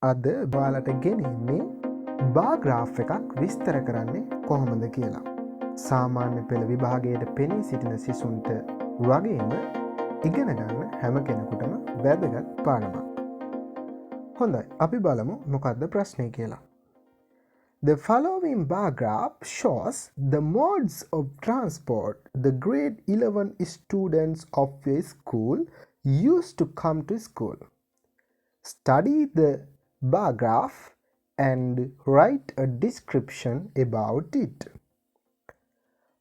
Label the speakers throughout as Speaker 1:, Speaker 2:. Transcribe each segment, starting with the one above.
Speaker 1: අද ඔයාලට ගෙනෙන්නේ bar graph එකක් විස්තර කරන්නේ කොහොමද කියලා. සාමාන්‍ය පෙළ විභාගයට පෙනී සිටින සිසුන්ට වගේම ඉගෙන ගන්න හැම කෙනෙකුටම වැදගත් පාඩමක්. හොඳයි, අපි බලමු මොකක්ද ප්‍රශ්නේ කියලා. The following bar graph shows the modes of transport the grade 11 students of a school used to come to school. Study the bar graph and write a description about it.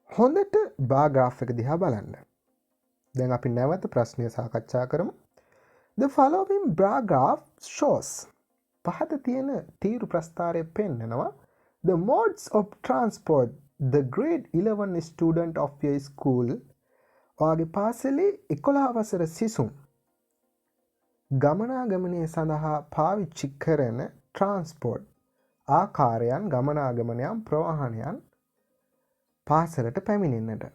Speaker 1: හොඳට bar graph එක දිහා බලන්න. දැන් අපි නැවත ප්‍රශ්නය සාකච්ඡා කරමු. The following bar graph shows පහත තියෙන තීරු ප්‍රස්ථාරය පෙන්නනවා the modes of transport the grade 11 student of your school ඔයාගේ පාසලේ 11 වසර සිසුන් ගමනාගමනය සඳහා පාවිච්චි කරන ට්‍රාන්ස්පෝර්ට් ආකාරයන් ගමනාගමනයන් ප්‍රවාහනයන් පාසලට පැමිණෙන්නට.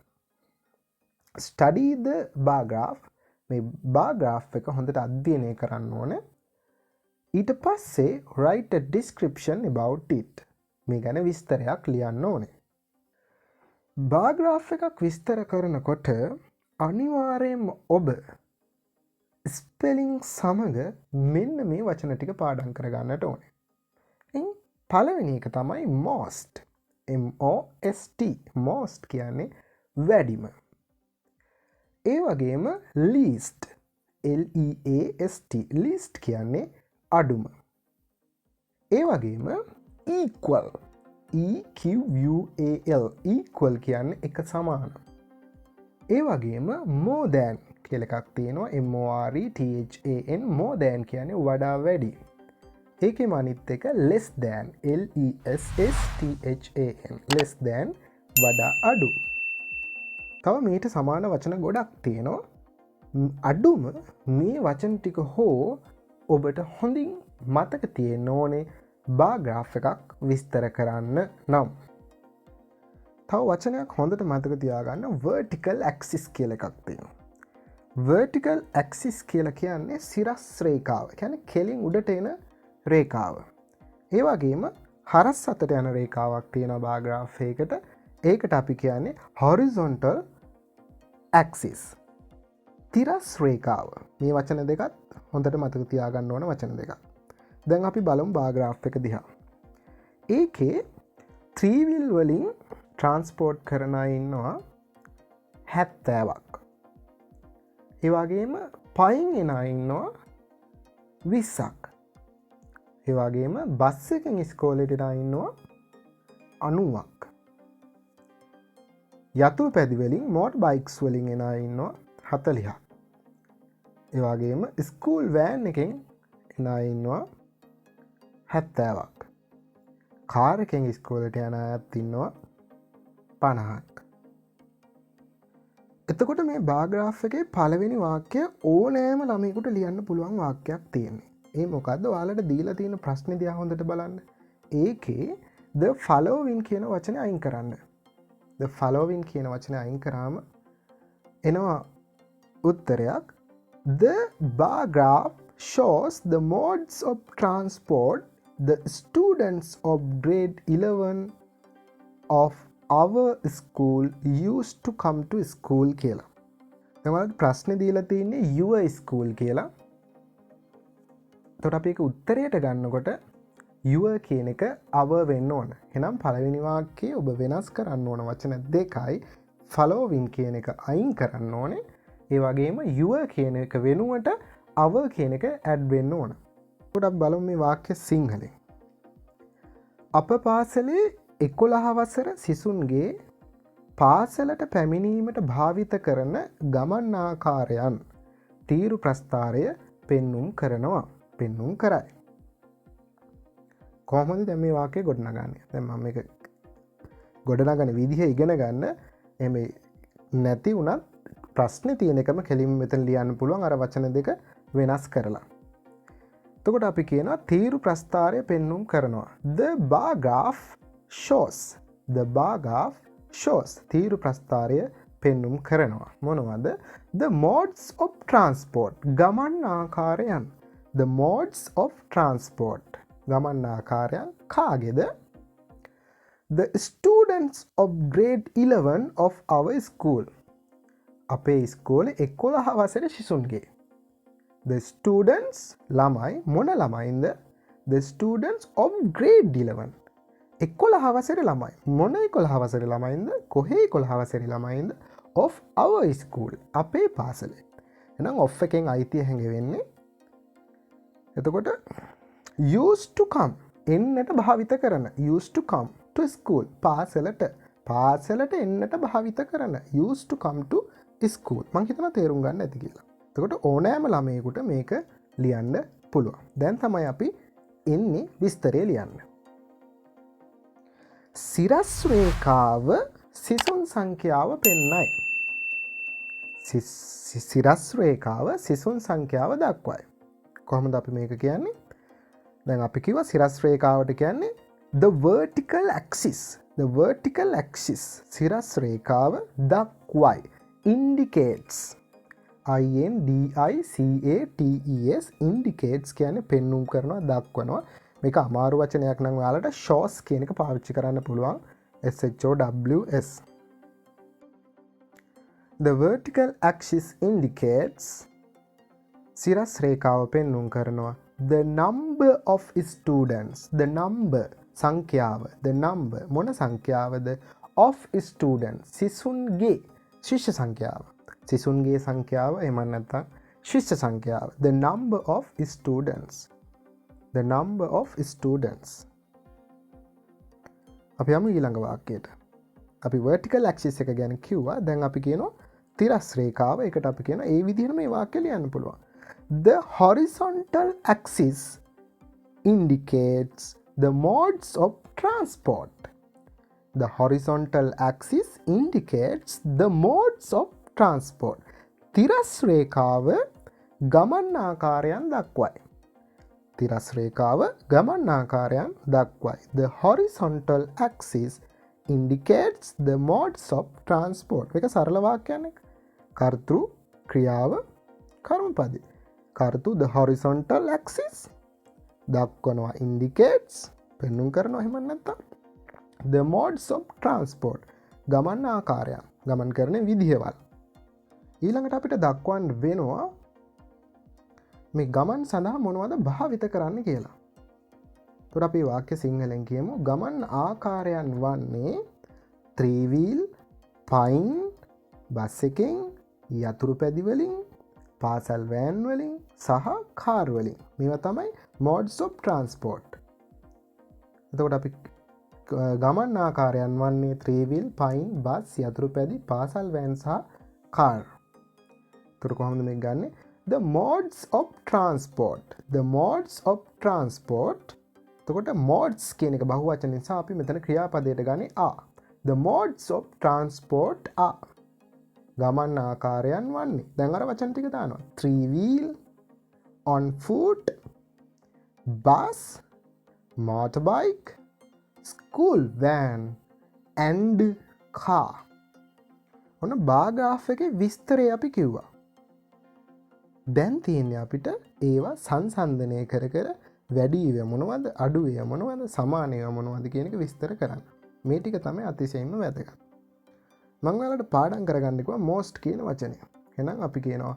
Speaker 1: Study the bar graph. මේ bar graph එක හොඳට අධ්‍යයනය කරන්න ඕන. ඊට පස්සේ write a description about it. මේ ගැන විස්තරයක් ලියන්න ඕනේ. bar graph එකක් විස්තර කරනකොට අනිවාර්යයෙන්ම ඔබ ස්පෙලිං සමග මෙන්න මේ වචන ටික පාඩම් කරගන්නට ඕනේ. පළවෙනි එක තමයි most. M-O-S-T. most කියන්නේ වැඩිම. ඒ වගේම least. L-E-A-S-T. least කියන්නේ අඩුම. ඒ වගේම equal. E-Q-U-A-L. equal කියන්නේ එක සමාන. ඒ වගේම more than කියලා එකක් තියෙනවා. M-O-R-E-T-H-A-N. more than කියන්නේ වඩා වැඩි. ඒකෙම අනිත් එක less than. L-E-S-S-T-H-A-N. less than වඩා අඩු. තව මේට සමාන වචන ගොඩක් තියෙනවා. අඩුම මේ වචන ටික හෝ ඔබට හොඳින් මතක තියෙන්න ඕනේ bar graph එකක් විස්තර කරන්න නම්. තව වචනයක් හොඳට මතක තියාගන්න vertical axis කියලා එකක් තියෙනවා. vertical axis කියලා කියන්නේ සිරස් රේඛාව. කියන්නේ කෙලින් උඩට එන රේඛාව. ඒ වගේම හරස් අතට යන රේඛාවක් තියෙනවා bar graph එකකට. ඒකට අපි කියන්නේ horizontal axis. තිරස් රේඛාව. මේ වචන දෙකත් හොඳට මතක තියාගන්න ඕන වචන දෙකක්. දැන් අපි බලමු bar graph එක දිහා. ඒකේ 3 wheel වලින් ට්‍රාන්ස්පෝර්ට් කරන අය ඉන්නවා 70ක්. ඒ වගේම පයින් එන අය ඉන්නවා 20ක්. ඒ වගේම බස් එකෙන් ඉස්කෝලේට එන අය ඉන්නවා 90ක්. යතු පැදි වලින් මෝටර් බයික්ස් වලින් එන අය ඉන්නවා 40ක්. ඒ වගේම ස්කූල් වෑන් එකෙන් එන අය ඉන්නවා 70ක්. කාර් එකෙන් ඉස්කෝලේට යන අයත් ඉන්නවා 50ක්. එතකොට මේ bar graph එකේ පළවෙනි වාක්‍යය ඕනෑම ළමයෙකුට ලියන්න පුළුවන් වාක්‍යයක් තියෙන්නේ. ඒ මොකද්ද? ඔයාලට දීලා තියෙන ප්‍රශ්නේ දිහා හොඳට බලන්න. ඒකේ the following කියන වචනේ අයින් කරන්න. the following කියන වචනේ අයින් කරාම එනවා උත්තරයක්. The bar graph shows the modes of transport the students of grade 11 of our school used to come to school කියලා. දැන් ප්‍රශ්නේ දීලා තියෙන්නේ your school කියලා. එතකොට අපි ඒක උත්තරයට ගන්නකොට your කියන එක our වෙන්න ඕන. එහෙනම් පළවෙනි වාක්‍යයේ ඔබ වෙනස් කරන්න ඕන වචන දෙකයි following කියන එක අයින් කරන්න ඕනේ. ඒ වගේම your කියන එක වෙනුවට our කියන එක add වෙන්න ඕන. එතකොට අපි බලමු මේ වාක්‍ය සිංහලෙන්. අප පාසලේ 11 වසර සිසුන්ගේ පාසලට පැමිණීමට භාවිත කරන ගමන් ආකාරයන් තීරු ප්‍රස්ථාරය පෙන්눔 කරනවා. පෙන්눔 කරයි. කොහොමද දැන් මේ වාක්‍යය ගොඩනගන්නේ? දැන් මම මේක ගොඩනගන විදිහ ඉගෙන ගන්න. එහෙම නැති වුණත් ප්‍රශ්නේ තියෙන එකම කෙලින්ම මෙතන ලියන්න පුළුවන් අර වචන දෙක වෙනස් කරලා. එතකොට අපි කියනවා තීරු ප්‍රස්ථාරය පෙන්눔 කරනවා. The bar graph shows. The bar graph shows. තීරු ප්‍රස්ථාරය පෙන්눔 කරනවා. මොනවද? The modes of transport. ගමන් ආකාරයන්. The modes of transport. ගමන් ආකාරයන් කාගේද? The students of grade 11 of our school. අපේ ඉස්කෝලේ 11 වසරේ සිසුන්ගේ. The students ළමයි මොන ළමයින්ද? The students of grade 11. 11 වසරේ ළමයි. මොන 11 වසරේ ළමයින්ද? කොහේ 11 වසරේ ළමයින්ද? Of our school. අපේ පාසලේ. එහෙනම් of එකෙන් අයිතිය හැංගෙන්නේ. එතකොට used to come එන්නට භාවිත කරන used to come to school පාසලට එන්නට භාවිත කරන used to come to school. මං හිතනවා තේරුම් ගන්න ඇති කියලා. එතකොට ඕනෑම ළමයෙකුට මේක ලියන්න පුළුවන්. දැන් තමයි අපි එන්නේ විස්තරය ලියන්න. සිරස් රේඛාව සිසුන් සංඛ්‍යාව පෙන්නයි. සිරස් රේඛාව සිසුන් සංඛ්‍යාව දක්වයි. කොහොමද අපි මේක කියන්නේ? දැන් අපි කිව්වා සිරස් රේඛාවට කියන්නේ the vertical axis. The vertical axis සිරස් රේඛාව දක්වයි. Indicates INDICATES indicates කියන්නේ පෙන්눔 කරනවා දක්වනවා. මේක අමාරු වචනයක් නම් ඔයාලට shows කියන එක පාවිච්චි කරන්න පුළුවන්. SHOWS. The vertical axis indicates සිරස් රේඛාව පෙන්눔 කරනවා the number of students. The number සංඛ්‍යාව. The number මොන සංඛ්‍යාවද? Of students සිසුන්ගේ ශිෂ්‍ය සංඛ්‍යාව. සිසුන්ගේ සංඛ්‍යාව එහෙම නැත්නම් ශිෂ්‍ය සංඛ්‍යාව. The number of students. The number of students. අපි යමු ඊළඟ වාක්‍යයට. අපි vertical axis එක ගැන කිව්වා. දැන් අපි කියනවා තිරස් රේඛාව. ඒකට අපි කියනවා ඒ විදිහට මේ වාක්‍ය ලියන්න පුළුවන්. The horizontal axis indicates the modes of transport. The horizontal axis indicates the modes of transport. තිරස් රේඛාව ගමන් ආකාරයන් දක්වයි. තිරස් රේඛාව ගමන් ආකාරයන් දක්වයි. The horizontal axis indicates the modes of transport. මේක සරල වාක්‍යයක්. කර්තෘ ක්‍රියාව කර්මපදේ. කර්තෘ the horizontal axis දක්වනවා indicates පෙන්눔 කරනවා එහෙම නැත්නම් the modes of transport ගමන් ආකාරයන් ගමන් කරන විදිහවල්. ඊළඟට අපිට දක්වන්න වෙනවා මේ ගමන් සඳහා මොනවද භාවිත කරන්න කියලා. එතකොට අපි වාක්‍ය සිංහලෙන් කියමු. ගමන් ආකාරයන් වන්නේ 3 wheel, පයින්, බස් එකෙන්, යතුරු පැදි වලින්, පාසල් වෑන් වලින් සහ කාර් වලින්. මේවා තමයි modes of transport. එතකොට අපි ගමන් ආකාරයන් වන්නේ 3 wheel, පයින්, බස්, යතුරු පැදි, පාසල් වෑන් සහ කාර්. එතකොට කොහොමද මේක ගන්නෙ? The modes of transport. The modes of transport. එතකොට modes කියන එක බහුවචන නිසා අපි මෙතන ක්‍රියාපදයට ගන්නේ are. The modes of transport are. ගමන් ආකාරයන් වන්නේ. දැන් අර වචන ටික දානවා. 3 wheel, on foot, bus, motorbike, school van and car. ඔන්න බාර් ග්‍රාෆ් එකේ විස්තරය අපි කිව්වා. දැන් තියෙන්නේ අපිට ඒවා සංසන්දනය කර කර වැඩි වේ මොනවද අඩු වේ මොනවද සමාන වේ මොනවද කියන එක විස්තර කරන්න. මේ ටික තමයි අතිශයින්ම වැදගත්. මම ඔයාලට පාඩම් කරගන්න කිව්වා most කියන වචනය. එහෙනම් අපි කියනවා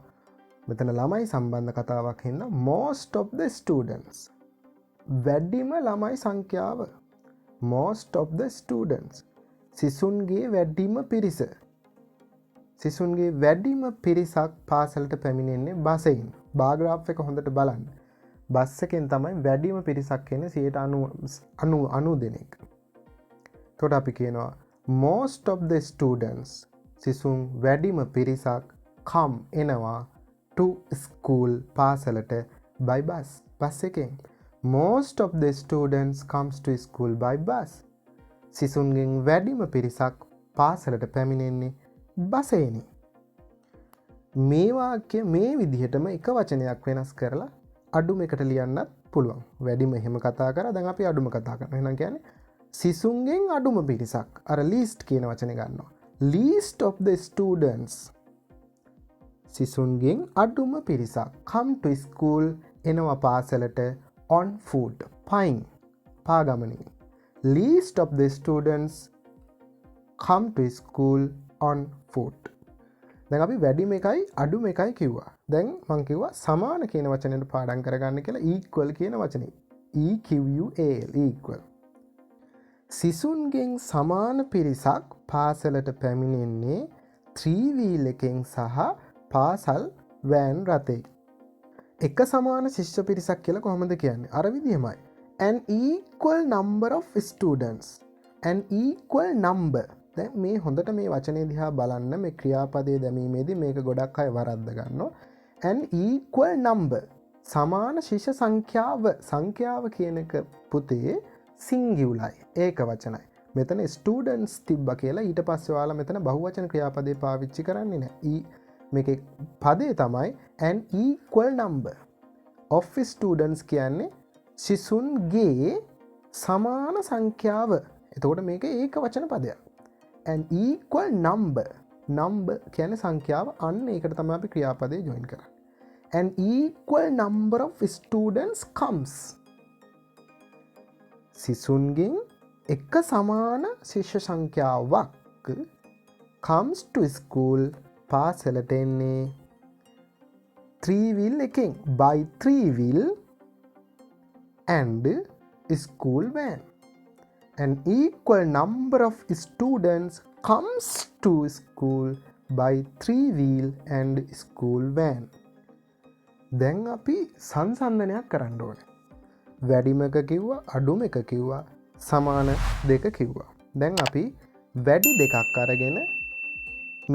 Speaker 1: මෙතන ළමයි සම්බන්ධ කතාවක් හින්දා most of the students. වැඩිම ළමයි සංඛ්‍යාව. most of the students. සිසුන්ගේ වැඩිම පිරිස. සිසුන්ගේ වැඩිම පිරිසක් පාසලට පැමිණෙන්නේ බසෙන්. බාර් ග්‍රාෆ් එක හොඳට බලන්න. බස් එකෙන් තමයි වැඩිම පිරිසක් එන්නේ 90 දෙනෙක්. එතකොට අපි කියනවා most of the students සිසුන් වැඩිම පිරිසක් come එනවා to school පාසලට by bus බස් එකෙන්. most of the students comes to school by bus. සිසුන්ගෙන් වැඩිම පිරිසක් පාසලට පැමිණෙන්නේ බසේනි. මේ වාක්‍ය මේ විදිහටම එක වචනයක් වෙනස් කරලා අඩුම එකට ලියන්නත් පුළුවන්. වැඩිම එහෙම කතා කරා දැන් අපි අඩුම කතා කරනවා. එහෙනම් කියන්නේ සිසුන්ගෙන් අඩුම පිරිසක්. අර least කියන වචනේ ගන්නවා. least of the students සිසුන්ගෙන් අඩුම පිරිසක් come to school එනවා පාසලට on foot. පයින් පාගමනින්. Least of the students come to school on foot. දැන් අපි වැඩිම එකයි අඩුම එකයි කිව්වා. දැන් මං කිව්වා සමාන කියන වචනයට පාඩම් කරගන්න කියලා equal කියන වචනේ. EQUAL equal. සිසුන්ගෙන් සමාන පිරිසක් පාසලට පැමිණෙන්නේ 3 wheel එකෙන් සහ පාසල් වෑන් රථයෙන්. එක සමාන ශිෂ්‍ය පිරිසක් කියලා කොහොමද කියන්නේ? අර විදිහමයි. An equal number of students. An equal number. දැන් මේ හොඳට මේ වචනේ දිහා බලන්න මේ ක්‍රියාපදයේ දැමීමේදී මේක ගොඩක් අය වරද්ද ගන්නවා. An equal number. සමාන ශිෂ්‍ය සංඛ්‍යාව කියන එක පුතේ සිංගියුලයි. ඒක වචනයි. මෙතන ස්ටූඩන්ට්ස් තිබ්බා කියලා ඊට පස්සේ ඔයාලා මෙතන බහුවචන ක්‍රියාපදේ පාවිච්චි කරන්නේ නැහැ. මේකේ පදේ තමයි an equal number of students කියන්නේ සිසුන්ගේ සමාන සංඛ්‍යාව. එතකොට මේක ඒක වචන පදයක්. an equal number කියන්නේ සංඛ්‍යාව. අන්න ඒකට තමයි අපි ක්‍රියාපදේ join කරන්නේ. an equal number of students comes. සිසුන්ගෙන් එක සමාන ශිෂ්‍ය සංඛ්‍යාවක් comes to school පාසලට එන්නේ 3 wheel එකෙන් by 3 wheel and school van. An equal number of students comes to school by 3 wheel and school van. දැන් අපි සංසන්දනයක් කරන්න ඕනේ. වැඩිම එක කිව්වා, අඩුම එක කිව්වා, සමාන දෙක කිව්වා. දැන් අපි වැඩි දෙකක් අරගෙන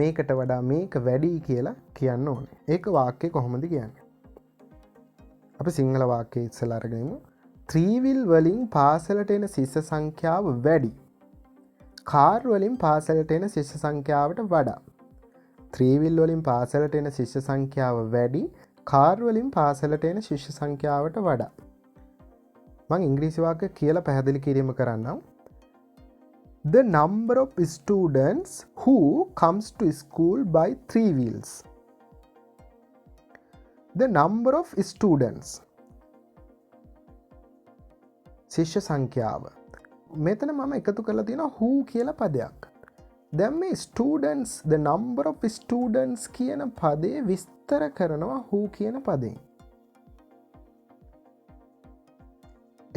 Speaker 1: මේකට වඩා මේක වැඩි කියලා කියන්න ඕනේ. ඒක වාක්‍ය කොහොමද කියන්නේ? අපි සිංහල වාක්‍යය ඉස්සෙල්ලා අරගෙන ඉමු. 3 wheel වලින් පාසලට එන ශිෂ්‍ය සංඛ්‍යාව වැඩි. කාර් වලින් පාසලට එන ශිෂ්‍ය සංඛ්‍යාවට වඩා. 3 wheel වලින් පාසලට එන ශිෂ්‍ය සංඛ්‍යාව වැඩි. කාර් වලින් පාසලට එන ශිෂ්‍ය සංඛ්‍යාවට වඩා. මං ඉංග්‍රීසි වාක්‍ය කියලා පැහැදිලි කිරීම කරන්නම්. The number of students who comes to school by 3 wheels. The number of students. ශිෂ්‍ය සංඛ්‍යාව. මෙතන මම එකතු කරලා තියෙනවා who කියලා පදයක්. දැන් මේ students, the number of students කියන පදේ විස්තර කරනවා who කියන පදයෙන්.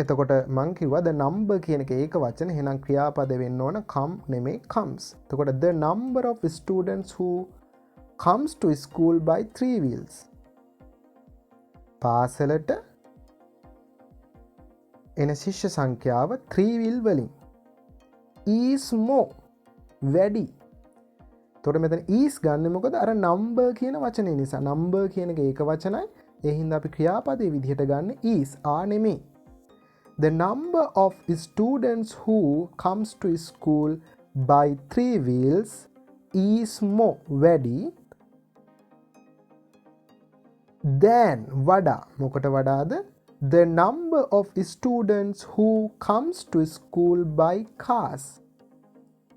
Speaker 1: එතකොට මං කිව්වා the number කියන එක ඒක වචන. එහෙනම් ක්‍රියාපද වෙන්න ඕන come නෙමෙයි comes. එතකොට the number of students who comes to school by 3 wheels. පාසලට එන ශිෂ්‍ය සංඛ්‍යාව 3 wheel වලින් is more වැඩි. එතකොට මෙතන is ගන්න මොකද? අර number කියන වචනේ නිසා. number කියන එක ඒක වචනයි. ඒ හින්දා අපි ක්‍රියාපදයේ විදිහට ගන්න is නෙමෙයි. The number of students who comes to school by 3 wheels is more වැඩි than වඩා. මොකට වඩාද? The number of students who comes to school by cars.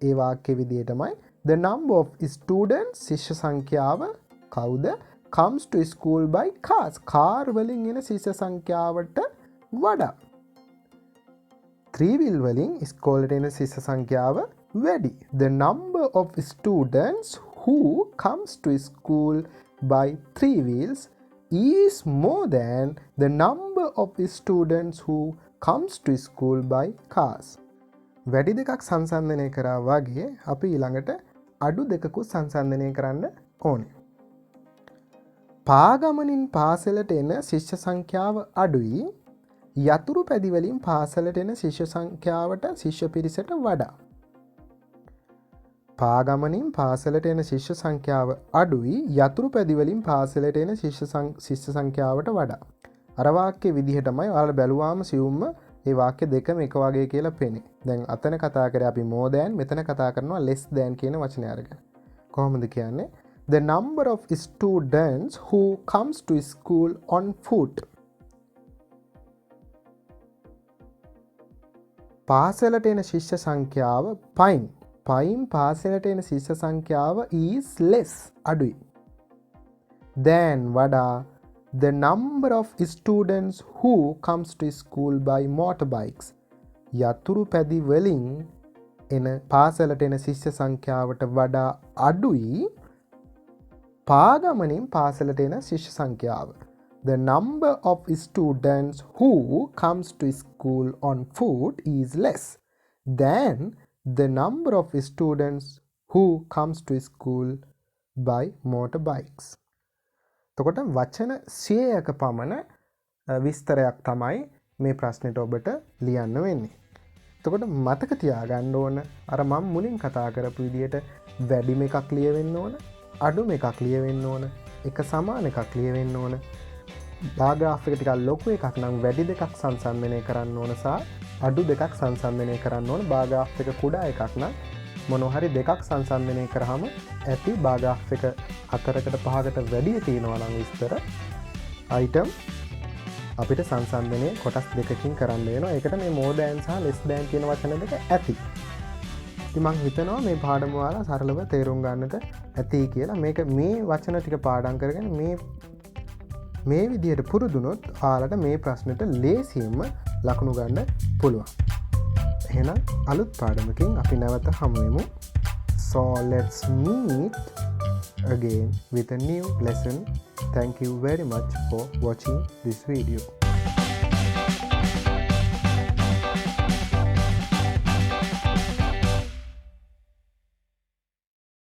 Speaker 1: ඒ වාක්‍ය විදිහටමයි the number of students ශිෂ්‍ය සංඛ්‍යාව කවුද? comes to school by cars. Car වලින් එන ශිෂ්‍ය සංඛ්‍යාවට වඩා 3 wheel වලින් ඉස්කෝලේට එන ශිෂ්‍ය සංඛ්‍යාව වැඩි. The number of students who comes to school by 3 wheels is more than the number of students who comes to school by cars. වැඩි දෙකක් සංසන්දනය කරා වගේ අපි ඊළඟට අඩු දෙකකුත් සංසන්දනය කරන්න ඕනේ. පාගමනින් පාසලට එන ශිෂ්‍ය සංඛ්‍යාව අඩුයි. යතුරු පැදිවලින් පාසලට එන ශිෂ්‍ය සංඛ්‍යාවට ශිෂ්‍ය පිරිසට වඩා. පාගමනින් පාසලට එන ශිෂ්‍ය සංඛ්‍යාව අඩුයි. යතුරු පැදිවලින් පාසලට එන ශිෂ්‍ය සංඛ්‍යාවට වඩා. අර වාක්‍ය විදිහටමයි ඔයාලා බැලුවාම සියුම්ම මේ වාක්‍ය දෙකම එක වගේ කියලා පෙනේ. දැන් අතන කතා කරේ අපි more than, මෙතන කතා කරනවා less than කියන වචනය අරගෙන. කොහොමද කියන්නේ? The number of students who comes to school on foot. පාසලට එන ශිෂ්‍ය සංඛ්‍යාව පයින් පාසලට එන ශිෂ්‍ය සංඛ්‍යාව is less අඩුයි. Then වඩා the number of students who comes to school by motorbikes. යතුරු පැදි වලින් එන පාසලට එන ශිෂ්‍ය සංඛ්‍යාවට වඩා අඩුයි පාගමනින් පාසලට එන ශිෂ්‍ය සංඛ්‍යාව. The number of students who comes to school on foot is less than the number of students who comes to school by motorbikes. තකොට වචන 100ක පමණ විස්තරයක් තමයි මේ ප්‍රශ්නෙට ඔබට ලියන්න වෙන්නේ. එතකොට මතක තියාගන්න ඕන අර මම මුලින් කතා කරපු විදිහට වැඩිම එකක් ලියවෙන්න ඕන, අඩුම එකක් ලියවෙන්න ඕන, එක සමාන එකක් ලියවෙන්න ඕන. පාරාග්‍රාෆ් එක ටිකක් ලොකු එකක් නම් වැඩි දෙකක් සංසන්දනය කරන්න ඕන සහ අඩු දෙකක් සංසන්දනය කරන්න ඕන. පාරාග්‍රාෆ් එක කුඩා එකක් නම් මොනවා හරි දෙකක් සංසන්දනය කරාම ඇති. පාරාග්‍රාෆ් එක 4කට 5කට වැඩි තියෙනවා නම් විස්තර item අපිට සංසන්දනය කොටස් දෙකකින් කරන්න වෙනවා. ඒකට මේ more than සහ less than කියන වචන දෙක ඇති. ඉතින් මම හිතනවා මේ පාඩම ඔයාලා සරලව තේරුම් ගන්නට ඇති කියලා. මේක මේ වචන ටික පාඩම් කරගෙන මේ විදිහට පුරුදුනොත් ඔයාලට මේ ප්‍රශ්නෙට ලේසියෙන්ම ලකුණු ගන්න පුළුවන්. එහෙනම් අලුත් පාඩමකින් අපි නැවත හමු වෙමු. So let's meet again with a new lesson. Thank you very much for watching this video.